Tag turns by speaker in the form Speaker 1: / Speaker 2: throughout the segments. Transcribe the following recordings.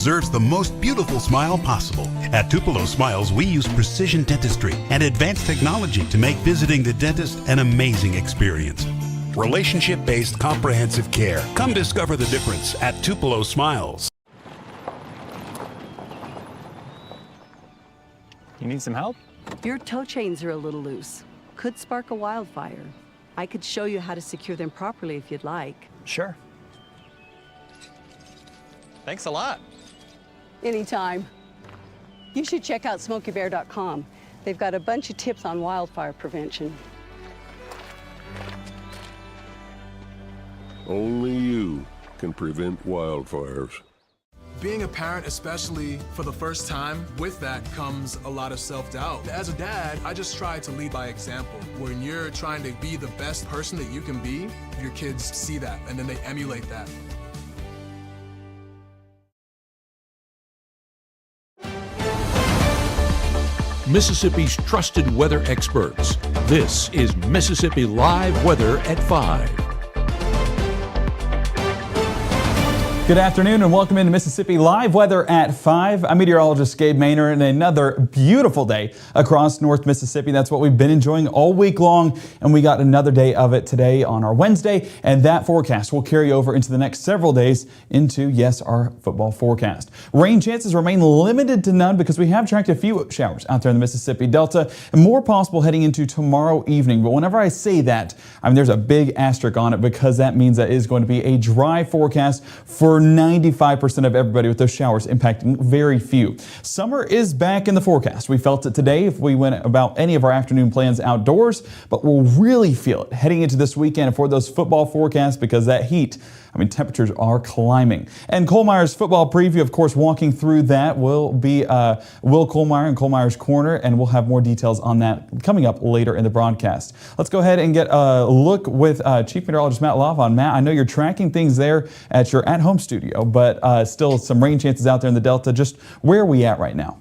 Speaker 1: Deserves the most beautiful smile possible. At Tupelo Smiles, we use precision dentistry and advanced technology to make visiting the dentist an amazing experience. Relationship-based comprehensive care. Come discover the difference at Tupelo Smiles.
Speaker 2: You need some help?
Speaker 3: Your tow chains are a little loose. Could spark a wildfire. I could show you how to secure them properly if you'd like.
Speaker 2: Sure. Thanks a lot.
Speaker 3: Anytime. You should check out SmokeyBear.com. They've got a bunch of tips on wildfire prevention.
Speaker 4: Only you can prevent wildfires.
Speaker 5: Being a parent, especially for the first time, with that comes a lot of self-doubt. As a dad, I just try to lead by example. When you're trying to be the best person that you can be, your kids see that and then they emulate that.
Speaker 6: Mississippi's trusted weather experts. This is Mississippi Live Weather at 5.
Speaker 7: Good afternoon and welcome into Mississippi Live Weather at 5. I'm meteorologist Gabe Maynor, and another beautiful day across North Mississippi. That's what we've been enjoying all week long, and we got another day of it today on our Wednesday, and that forecast will carry over into the next several days into, yes, our football forecast. Rain chances remain limited to none because we have tracked a few showers out there in the Mississippi Delta, and more possible heading into tomorrow evening. But whenever I say that, there's a big asterisk on it because that means that it is going to be a dry forecast for 95% of everybody, with those showers impacting very few. Summer is back in the forecast. We felt it today if we went about any of our afternoon plans outdoors, but we'll really feel it heading into this weekend for those football forecasts because that heat, temperatures are climbing. And Kohlmeyer's football preview, of course, walking through that will be Will Kohlmeyer and Kohlmeyer's Corner, and we'll have more details on that coming up later in the broadcast. Let's go ahead and get a look with Chief Meteorologist Matt Lavon. Matt, I know you're tracking things there at your at-home studio, but still some rain chances out there in the Delta. Just where are we at right now?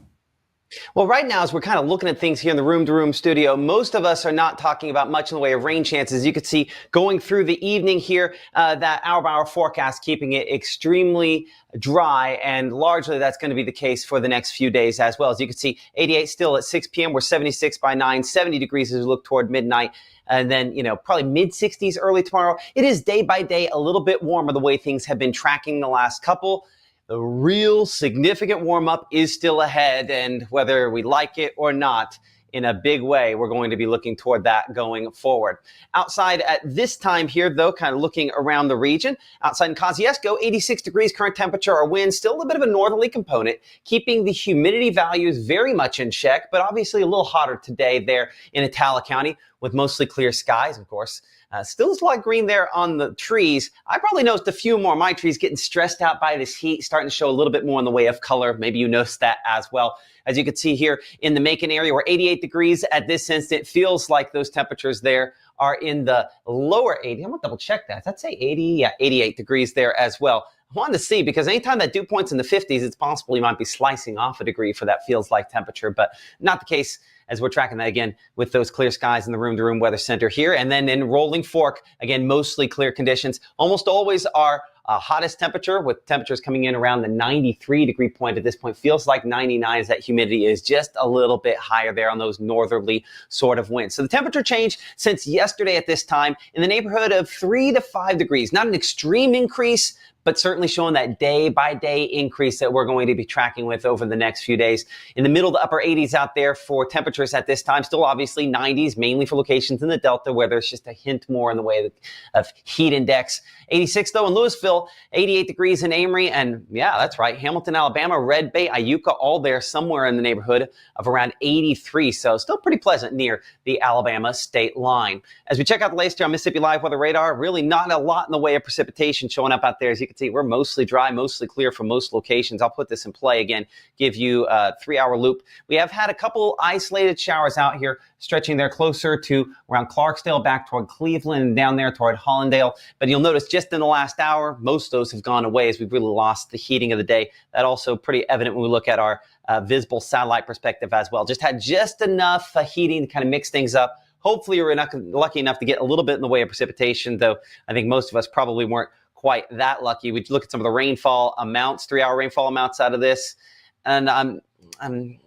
Speaker 8: Well, right now, as we're kind of looking at things here in the room-to-room studio, most of us are not talking about much in the way of rain chances. You can see going through the evening here, that hour-by-hour forecast keeping it extremely dry, and largely that's going to be the case for the next few days as well. As you can see, 88 still at 6 p.m. We're 76 by 9, 70 degrees as we look toward midnight. And then, probably mid-60s early tomorrow. It is day by day a little bit warmer the way things have been tracking the last couple. The real significant warm-up is still ahead, and whether we like it or not, in a big way, we're going to be looking toward that going forward. Outside at this time here, though, kind of looking around the region, outside in Kosciuszko, 86 degrees current temperature, our wind still a bit of a northerly component, keeping the humidity values very much in check, but obviously a little hotter today there in Itala County with mostly clear skies, of course. Still there's a lot of green there on the trees. I probably noticed a few more of my trees getting stressed out by this heat, starting to show a little bit more in the way of color. Maybe you noticed that as well. As you can see here in the Macon area, we're 88 degrees at this instant. Feels like those temperatures there are in the lower 80s. I'm going to double check that. Does that say 80? Yeah, 88 degrees there as well. I wanted to see, because anytime that dew point's in the 50s, it's possible you might be slicing off a degree for that feels like temperature, but not the case as we're tracking that again with those clear skies in the room-to-room weather center here. And then in Rolling Fork, again, mostly clear conditions. Almost always our hottest temperature, with temperatures coming in around the 93 degree point at this point. Feels like 99 as that humidity is just a little bit higher there on those northerly sort of winds. So the temperature change since yesterday at this time in the neighborhood of 3 to 5 degrees. Not an extreme increase, but certainly showing that day-by-day increase that we're going to be tracking with over the next few days. In the middle to upper 80s out there for temperatures at this time. Still obviously 90s, mainly for locations in the Delta where there's just a hint more in the way of heat index. 86 though in Louisville, 88 degrees in Amory, and yeah, that's right, Hamilton, Alabama, Red Bay, Iuka, all there somewhere in the neighborhood of around 83. So still pretty pleasant near the Alabama state line. As we check out the latest here on Mississippi Live Weather Radar, really not a lot in the way of precipitation showing up out there. As you can see, we're mostly dry, mostly clear for most locations. I'll put this in play again, give you a 3-hour loop. We have had a couple isolated showers out here, stretching there closer to around Clarksdale, back toward Cleveland, and down there toward Hollandale. But you'll notice just in the last hour, most of those have gone away as we've really lost the heating of the day. That also pretty evident when we look at our visible satellite perspective as well. Just had just enough heating to kind of mix things up. Hopefully, we're lucky enough to get a little bit in the way of precipitation, though I think most of us probably weren't quite that lucky. We look at some of the rainfall amounts, 3-hour rainfall amounts out of this, and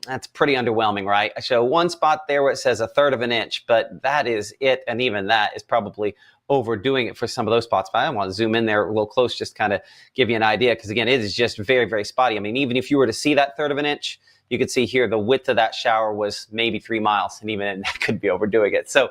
Speaker 8: that's pretty underwhelming, right? I show one spot there where it says 1/3 of an inch, but that is it, and even that is probably overdoing it for some of those spots. But I want to zoom in there a little close, just kind of give you an idea, because again, it is just very, very spotty. I mean, even if you were to see that 1/3 of an inch, you could see here the width of that shower was maybe 3 miles, and even that could be overdoing it. So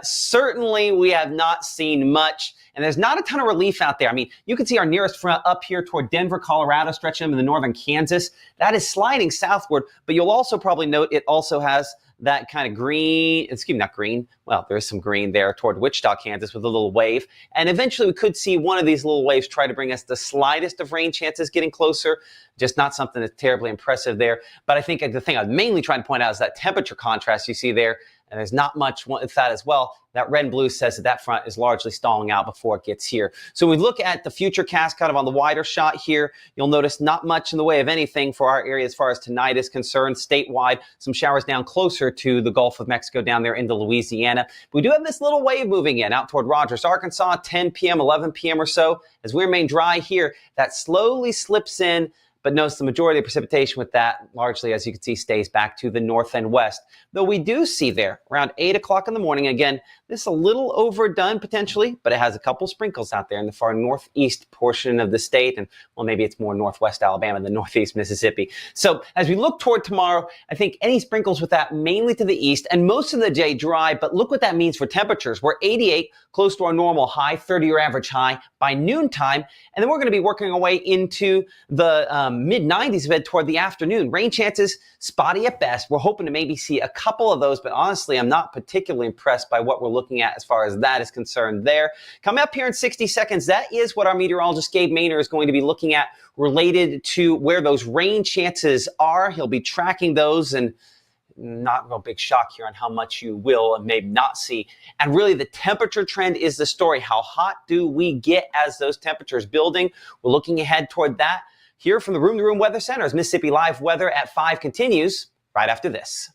Speaker 8: certainly we have not seen much, and there's not a ton of relief out there. I mean, you can see our nearest front up here toward Denver, Colorado, stretching into the northern Kansas. That is sliding southward, but you'll also probably note it also has that kind of green, excuse me, not green. Well, there is some green there toward Wichita, Kansas with a little wave. And eventually we could see one of these little waves try to bring us the slightest of rain chances getting closer. Just not something that's terribly impressive there. But I think the thing I'm mainly trying to point out is that temperature contrast you see there. And there's not much with that as well. That red and blue says that that front is largely stalling out before it gets here. So we look at the future cast kind of on the wider shot here. You'll notice not much in the way of anything for our area as far as tonight is concerned. Statewide, some showers down closer to the Gulf of Mexico down there into Louisiana. We do have this little wave moving in out toward Rogers, Arkansas, 10 p.m., 11 p.m. or so. As we remain dry here, that slowly slips in. But notice the majority of the precipitation with that largely, as you can see, stays back to the north and west. Though we do see there around 8 o'clock in the morning, again, this is a little overdone potentially, but it has a couple sprinkles out there in the far northeast portion of the state. And well, maybe it's more northwest Alabama than northeast Mississippi. So as we look toward tomorrow, I think any sprinkles with that mainly to the east and most of the day dry. But look what that means for temperatures. We're 88, close to our normal high, 30-year average high by noontime. And then we're going to be working our way into the mid-90s head toward the afternoon. Rain chances spotty at best. We're hoping to maybe see a couple of those, but honestly, I'm not particularly impressed by what we're looking at as far as that is concerned there. Coming up here in 60 seconds, that is what our meteorologist Gabe Maynor is going to be looking at related to where those rain chances are. He'll be tracking those, and not a real big shock here on how much you will and maybe not see. And really the temperature trend is the story. How hot do we get as those temperatures building? We're looking ahead toward that. Here from the Room to Room Weather Center as Mississippi Live Weather at 5 continues right after this.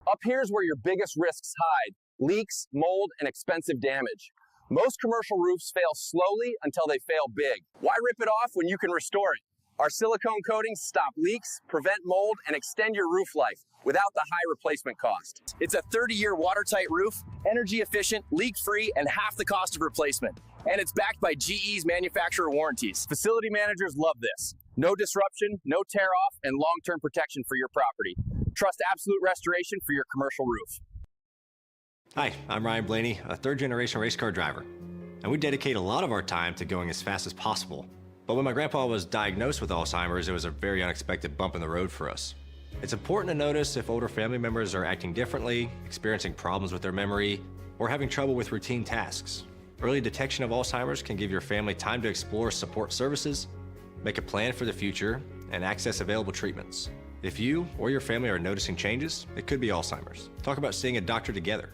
Speaker 9: Up here's where your biggest risks hide: leaks, mold, and expensive damage. Most commercial roofs fail slowly until they fail big. Why rip it off when you can restore it? Our silicone coatings stop leaks, prevent mold, and extend your roof life without the high replacement cost. It's a 30-year watertight roof, energy efficient, leak-free, and half the cost of replacement. And it's backed by GE's manufacturer warranties. Facility managers love this. No disruption, no tear off, and long-term protection for your property. Trust Absolute Restoration for your commercial roof.
Speaker 10: Hi, I'm Ryan Blaney, a third-generation race car driver. And we dedicate a lot of our time to going as fast as possible. But when my grandpa was diagnosed with Alzheimer's, it was a very unexpected bump in the road for us. It's important to notice if older family members are acting differently, experiencing problems with their memory, or having trouble with routine tasks. Early detection of Alzheimer's can give your family time to explore support services, make a plan for the future, and access available treatments. If you or your family are noticing changes, it could be Alzheimer's. Talk about seeing a doctor together.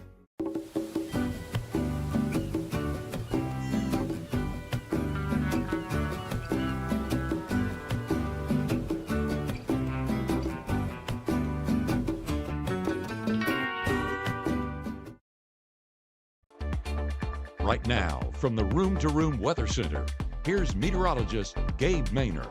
Speaker 6: Right now, from the Room to Room Weather Center, here's meteorologist Gabe Maynor.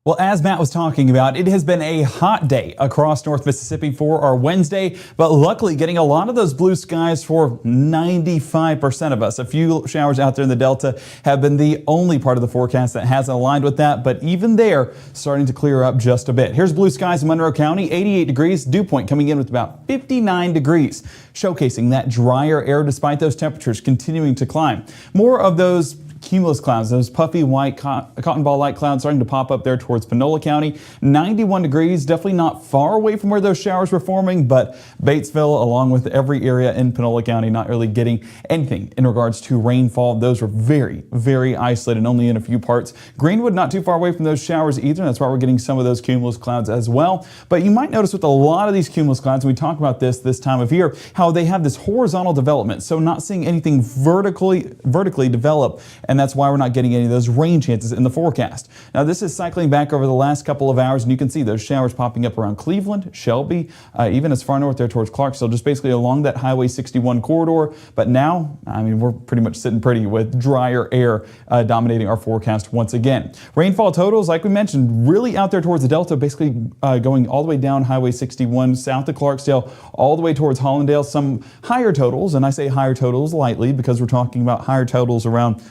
Speaker 7: Well, as Matt was talking about, it has been a hot day across North Mississippi for our Wednesday, but luckily getting a lot of those blue skies for 95% of us. A few showers out there in the Delta have been the only part of the forecast that hasn't aligned with that, but even there, starting to clear up just a bit. Here's blue skies in Monroe County, 88 degrees, dew point coming in with about 59 degrees, showcasing that drier air despite those temperatures continuing to climb. More of those cumulus clouds, those puffy white cotton ball light clouds starting to pop up there towards Panola County. 91 degrees, definitely not far away from where those showers were forming, but Batesville, along with every area in Panola County, not really getting anything in regards to rainfall. Those were very, very isolated, only in a few parts. Greenwood, not too far away from those showers either. That's why we're getting some of those cumulus clouds as well. But you might notice with a lot of these cumulus clouds, and we talk about this time of year, how they have this horizontal development. So not seeing anything vertically develop and that's why we're not getting any of those rain chances in the forecast. Now, this is cycling back over the last couple of hours, and you can see those showers popping up around Cleveland, Shelby, even as far north there towards Clarksville, just basically along that Highway 61 corridor. But now, I mean, we're pretty much sitting pretty with drier air dominating our forecast once again. Rainfall totals, like we mentioned, really out there towards the Delta, basically going all the way down Highway 61 south of Clarksdale, all the way towards Hollandale. Some higher totals, and I say higher totals lightly because we're talking about higher totals around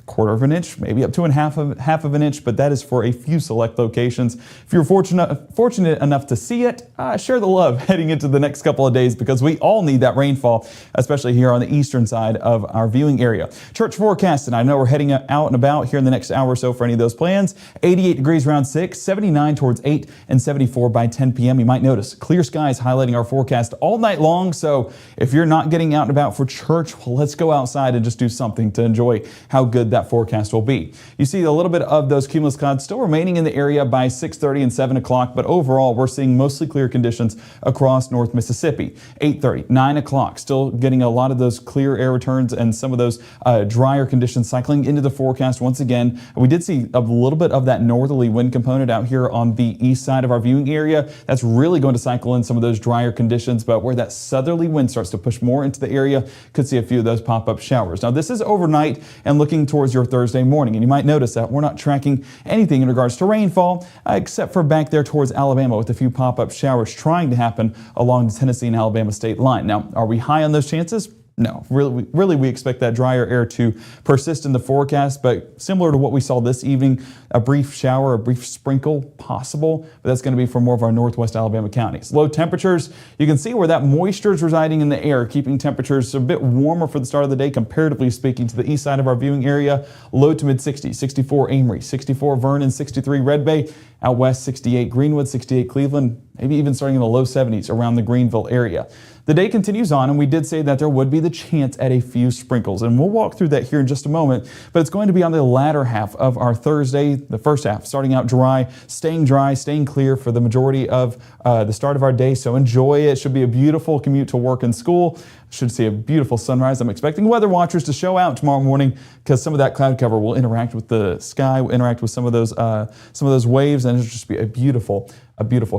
Speaker 7: quarter of an inch, maybe up to half of an inch, but that is for a few select locations. If you're fortunate enough to see it, share the love heading into the next couple of days, because we all need that rainfall, especially here on the eastern side of our viewing area. Church forecast, and I know we're heading out and about here in the next hour or so for any of those plans. 88 degrees around 6, 79 towards 8, and 74 by 10 p.m. You might notice clear skies highlighting our forecast all night long, so if you're not getting out and about for church, well, let's go outside and just do something to enjoy how good that forecast will be. You see a little bit of those cumulus clouds still remaining in the area by 6:30 and 7 o'clock, but overall we're seeing mostly clear conditions across North Mississippi. 8:30, 9 o'clock, still getting a lot of those clear air returns and some of those drier conditions cycling into the forecast once again. We did see a little bit of that northerly wind component out here on the east side of our viewing area. That's really going to cycle in some of those drier conditions, but where that southerly wind starts to push more into the area, could see a few of those pop-up showers. Now, this is overnight and looking towards your Thursday morning, and you might notice that we're not tracking anything in regards to rainfall except for back there towards Alabama with a few pop-up showers trying to happen along the Tennessee and Alabama state line. Now, are we high on those chances? No, really we expect that drier air to persist in the forecast, but similar to what we saw this evening, a brief shower, a brief sprinkle possible, but that's going to be for more of our northwest Alabama counties. Low temperatures, you can see where that moisture is residing in the air, keeping temperatures a bit warmer for the start of the day, comparatively speaking, to the east side of our viewing area. Low to mid 60s, 64 Amory, 64 Vernon, 63 Red Bay, out west 68 Greenwood, 68 Cleveland, maybe even starting in the low 70s around the Greenville area. The day continues on, and we did say that there would be the chance at a few sprinkles, and we'll walk through that here in just a moment, but it's going to be on the latter half of our Thursday, the first half, starting out dry, staying clear for the majority of the start of our day, so enjoy it. It should be a beautiful commute to work and school. Should see a beautiful sunrise. I'm expecting weather watchers to show out tomorrow morning because some of that cloud cover will interact with the sky, will interact with some of those waves, and it'll just be a beautiful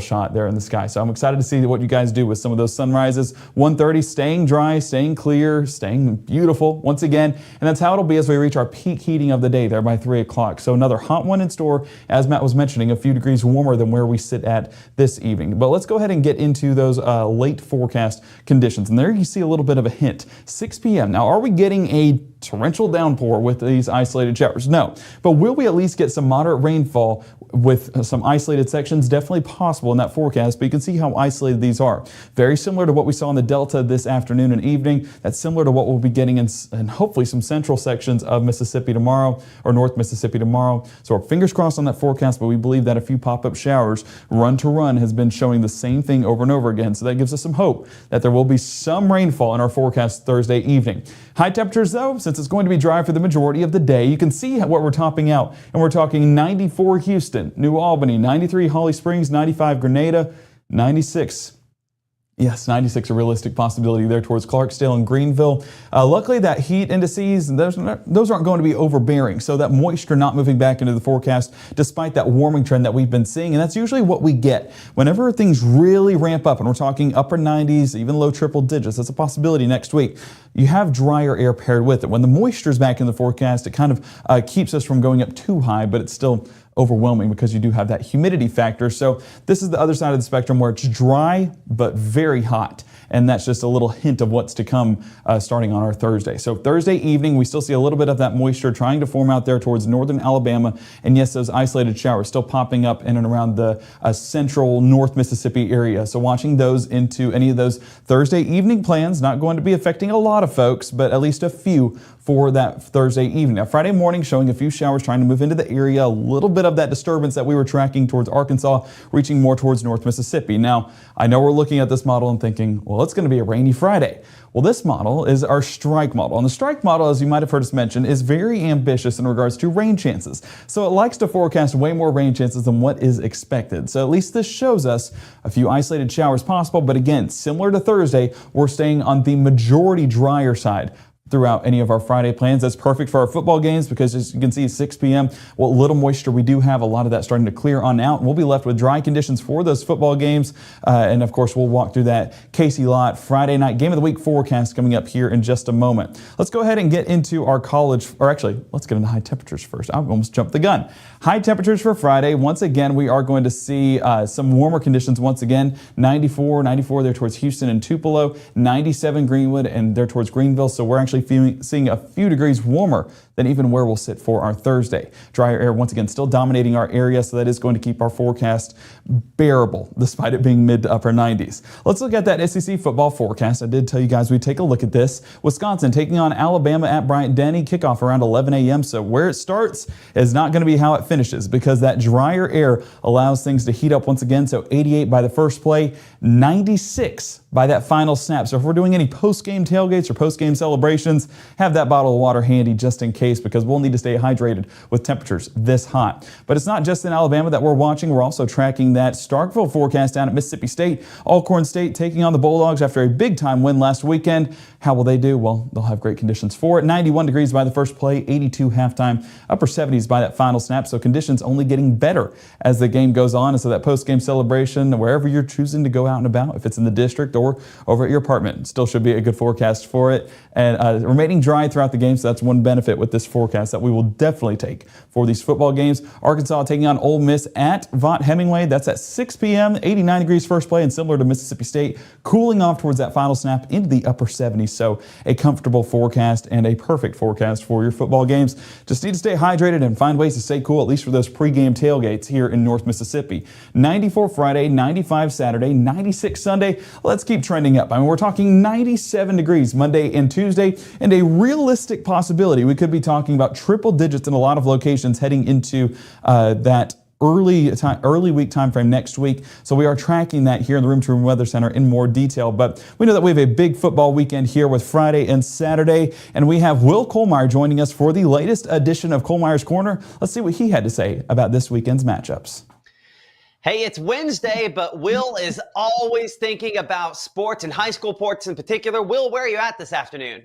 Speaker 7: shot there in the sky. So I'm excited to see what you guys do with some of those sunrises. 1:30, staying dry, staying clear, staying beautiful once again, and that's how it'll be as we reach our peak heating of the day there by 3 o'clock. So another hot one in store, as Matt was mentioning, a few degrees warmer than where we sit at this evening. But let's go ahead and get into those late forecast conditions, and there you see a little bit of a hint. 6 p.m. Now, are we getting a torrential downpour with these isolated showers? No, but will we at least get some moderate rainfall with some isolated sections? Definitely possible in that forecast, but you can see how isolated these are. Very similar to what we saw in the Delta this afternoon and evening. That's similar to what we'll be getting in hopefully some central sections of Mississippi tomorrow, or North Mississippi tomorrow. So our fingers crossed on that forecast, but we believe that a few pop-up showers, run to run, has been showing the same thing over and over again. So that gives us some hope that there will be some rainfall in our forecast Thursday evening. High temperatures though, since it's going to be dry for the majority of the day, you can see what we're topping out, and we're talking 94 Houston, New Albany, 93 Holly Springs, 95 Grenada, 96. Yes, 96 a realistic possibility there towards Clarksdale and Greenville. Luckily, that heat indices, those aren't going to be overbearing, so that moisture not moving back into the forecast despite that warming trend that we've been seeing, and that's usually what we get. Whenever things really ramp up, and we're talking upper 90s, even low triple digits, that's a possibility next week, you have drier air paired with it. When the moisture is back in the forecast, it kind of keeps us from going up too high, but it's still overwhelming because you do have that humidity factor. So this is the other side of the spectrum where it's dry but very hot. And that's just a little hint of what's to come starting on our Thursday. So Thursday evening, we still see a little bit of that moisture trying to form out there towards northern Alabama. And yes, those isolated showers still popping up in and around the central North Mississippi area. So watching those into any of those Thursday evening plans, not going to be affecting a lot of folks, but at least a few for that Thursday evening. Now, Friday morning showing a few showers trying to move into the area, a little bit of that disturbance that we were tracking towards Arkansas, reaching more towards North Mississippi. Now, I know we're looking at this model and thinking, well, it's going to be a rainy Friday. Well, this model is our strike model. And the strike model, as you might have heard us mention, is very ambitious in regards to rain chances. So it likes to forecast way more rain chances than what is expected. So at least this shows us a few isolated showers possible. But again, similar to Thursday, we're staying on the majority drier side. throughout any of our Friday plans. That's perfect for our football games because, as you can see, 6 p.m., what little moisture we do have, a lot of that starting to clear on out. And we'll be left with dry conditions for those football games. And, of course, we'll walk through that Casey Lott Friday night Game of the Week forecast coming up here in just a moment. Let's go ahead and get into our college, or actually, let's get into high temperatures first. I almost jumped the gun. High temperatures for Friday. Once again, we are going to see some warmer conditions once again. 94 there towards Houston and Tupelo, 97 Greenwood, and there towards Greenville. So we're actually seeing a few degrees warmer than even where we'll sit for our Thursday. Drier air once again still dominating our area, so that is going to keep our forecast bearable despite it being mid to upper 90s. Let's look at that SEC football forecast. I did tell you guys we'd take a look at this. Wisconsin taking on Alabama at Bryant-Denny, kickoff around 11 a.m. So where it starts is not going to be how it finishes because that drier air allows things to heat up once again. So 88 by the first play, 96 by that final snap. So if we're doing any post-game tailgates or post-game celebrations, have that bottle of water handy just in case because we'll need to stay hydrated with temperatures this hot. But it's not just in Alabama that we're watching. We're also tracking that Starkville forecast down at Mississippi State. Alcorn State taking on the Bulldogs after a big-time win last weekend. How will they do? Well, they'll have great conditions for it. 91 degrees by the first play, 82 halftime, upper 70s by that final snap. So conditions only getting better as the game goes on. And so that post-game celebration, wherever you're choosing to go out and about, if it's in the district or over at your apartment, still should be a good forecast for it. And remaining dry throughout the game, so that's one benefit with this forecast that we will definitely take for these football games. Arkansas taking on Ole Miss at Vaught Hemingway. That's at 6 p.m., 89 degrees first play, and similar to Mississippi State, cooling off towards that final snap into the upper 70s. So a comfortable forecast and a perfect forecast for your football games. Just need to stay hydrated and find ways to stay cool, at least for those pregame tailgates here in North Mississippi. 94 Friday, 95 Saturday, 96 Sunday. Let's keep trending up. I mean, we're talking 97 degrees Monday and Tuesday, and a realistic possibility we could be talking about triple digits in a lot of locations heading into that early week time frame next week. So we are tracking that here in the Room to Room Weather Center in more detail. But we know that we have a big football weekend here with Friday and Saturday. And we have Will Kohlmeyer joining us for the latest edition of Kohlmeyer's Corner. Let's see what he had to say about this weekend's matchups.
Speaker 8: Hey, it's Wednesday, but Will is always thinking about sports and high school sports in particular. Will, where are you at this afternoon?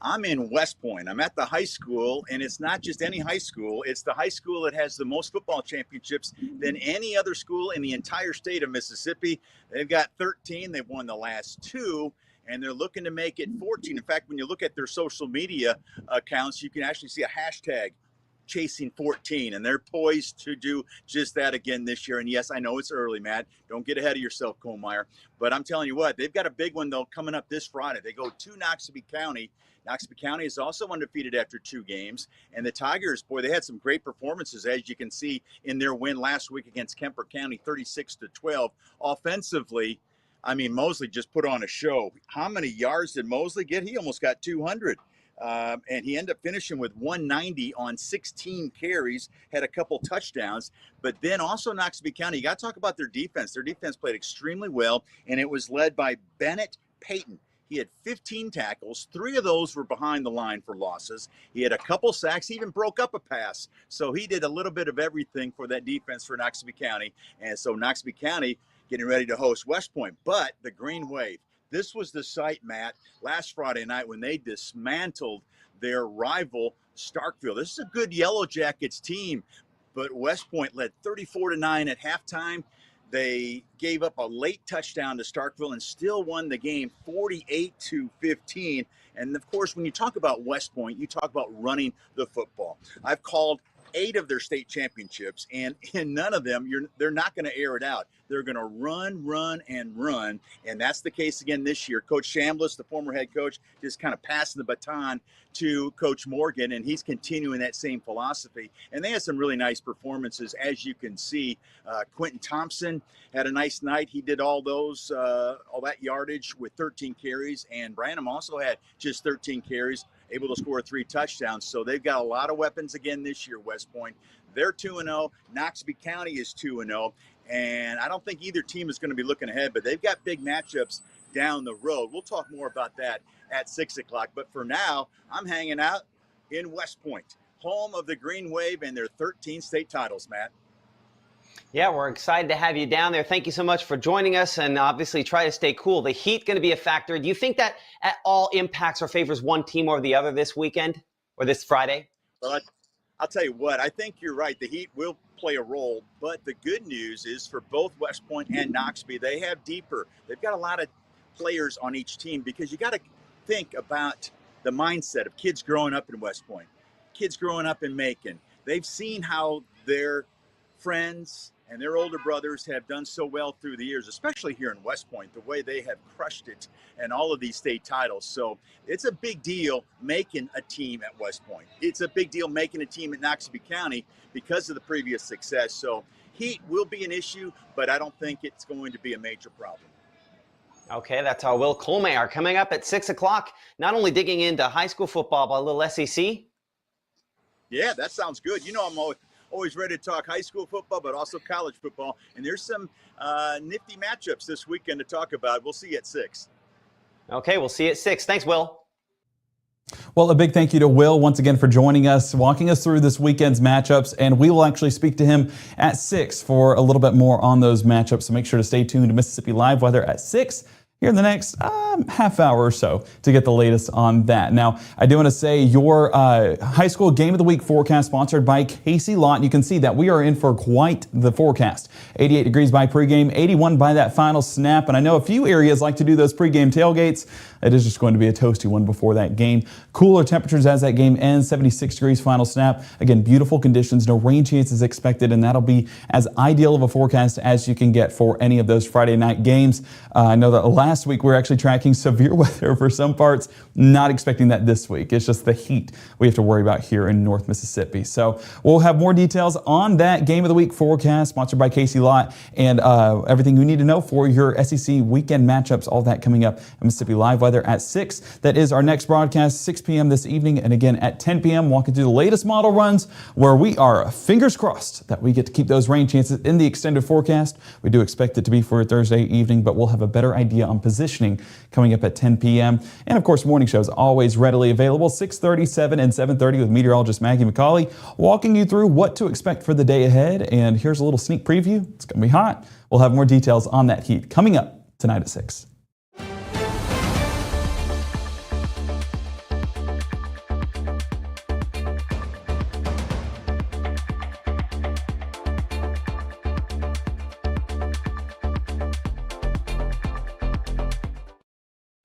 Speaker 11: I'm in West Point. I'm at the high school, and it's not just any high school. It's the high school that has the most football championships than any other school in the entire state of Mississippi. They've got 13. They've won the last 2, and they're looking to make it 14. In fact, when you look at their social media accounts, you can actually see a hashtag chasing 14, and they're poised to do just that again this year. And yes, I know it's early, Matt. Don't get ahead of yourself, Kohlmeyer. But I'm telling you what, they've got a big one, though, coming up this Friday. They go to Noxubee County. Noxubee County is also undefeated after 2 games. And the Tigers, boy, they had some great performances, as you can see in their win last week against Kemper County, 36-12. Offensively, I mean, Mosley just put on a show. How many yards did Mosley get? He almost got 200. And he ended up finishing with 190 on 16 carries, had a couple touchdowns. But then also Noxubee County, you got to talk about their defense. Their defense played extremely well, and it was led by Bennett Payton. He had 15 tackles. 3 of those were behind the line for losses. He had a couple sacks. He even broke up a pass. So he did a little bit of everything for that defense for Noxubee County. And so Noxubee County getting ready to host West Point. But the Green Wave, this was the site, Matt, last Friday night when they dismantled their rival Starkville. This is a good Yellow Jackets team, but West Point led 34-9 at halftime. They gave up a late touchdown to Starkville and still won the game 48-15. And of course, when you talk about West Point, you talk about running the football. I've called 8 of their state championships, and in none of them, they're not going to air it out. They're going to run, and that's the case again this year. Coach Chambliss, the former head coach, just kind of passing the baton to Coach Morgan, and he's continuing that same philosophy. And they had some really nice performances, as you can see. Quentin Thompson had a nice night. He did all that yardage with 13 carries, and Branham also had just 13 carries, able to score 3 touchdowns. So they've got a lot of weapons again this year, West Point. They're 2-0. Noxubee County is 2-0. And I don't think either team is going to be looking ahead, but they've got big matchups down the road. We'll talk more about that at 6 o'clock. But for now, I'm hanging out in West Point, home of the Green Wave and their 13 state titles, Matt.
Speaker 8: Yeah, we're excited to have you down there. Thank you so much for joining us, and obviously try to stay cool. The heat going to be a factor. Do you think that at all impacts or favors one team over the other this weekend or this Friday?
Speaker 11: Well, I'll tell you what, I think you're right. The heat will play a role, but the good news is for both West Point and Noxubee, they have deeper. They've got a lot of players on each team, because you got to think about the mindset of kids growing up in West Point, kids growing up in Macon. They've seen how their friends and their older brothers have done so well through the years, especially here in West Point, the way they have crushed it and all of these state titles. So it's a big deal making a team at West Point. It's a big deal making a team at Noxubee County because of the previous success. So heat will be an issue, but I don't think it's going to be a major problem.
Speaker 8: Okay, that's our Will Kollmeyer coming up at 6 o'clock. Not only digging into high school football, but a little SEC.
Speaker 11: Yeah, that sounds good. You know, I'm always ready to talk high school football, but also college football. And there's some nifty matchups this weekend to talk about. We'll see you at 6.
Speaker 8: Okay, we'll see you at 6. Thanks, Will.
Speaker 7: Well, a big thank you to Will once again for joining us, walking us through this weekend's matchups, and we will actually speak to him at 6 for a little bit more on those matchups. So make sure to stay tuned to Mississippi Live Weather at 6. Here in the next half hour or so to get the latest on that. Now, I do want to say your high school game of the week forecast sponsored by Casey Lott. You can see that we are in for quite the forecast. 88 degrees by pregame, 81 by that final snap. And I know a few areas like to do those pregame tailgates. It is just going to be a toasty one before that game. Cooler temperatures as that game ends, 76 degrees final snap. Again, beautiful conditions, no rain chances expected, and that'll be as ideal of a forecast as you can get for any of those Friday night games. I know that last week we were actually tracking severe weather for some parts, not expecting that this week. It's just the heat we have to worry about here in North Mississippi. So we'll have more details on that game of the week forecast sponsored by Casey Lott, and everything you need to know for your SEC weekend matchups, all that coming up at Mississippi Live Weather at 6. That is our next broadcast, 6 p.m. this evening, and again at 10 p.m. walking through the latest model runs where we are fingers crossed that we get to keep those rain chances in the extended forecast. We do expect it to be for Thursday evening, but we'll have a better idea on positioning coming up at 10 p.m. And of course, morning shows always readily available, 6:30, 7, and 7:30 with meteorologist Maggie McCauley, walking you through what to expect for the day ahead. And here's a little sneak preview. It's going to be hot. We'll have more details on that heat coming up tonight at 6.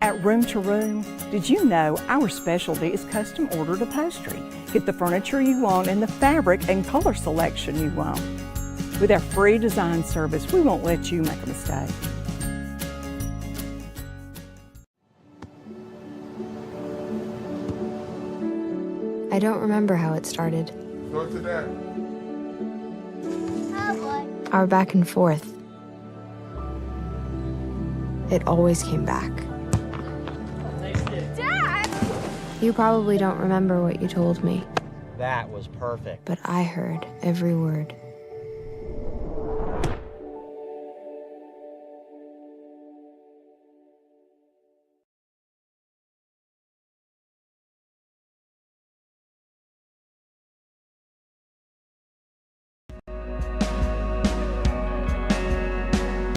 Speaker 12: At Room to Room, did you know our specialty is custom ordered upholstery? Get the furniture you want and the fabric and color selection you want. With our free design service, we won't let you make a mistake.
Speaker 13: I don't remember how it started.
Speaker 14: Go to that.
Speaker 13: Our back and forth. It always came back. You probably don't remember what you told me.
Speaker 15: That was perfect.
Speaker 13: But I heard every word.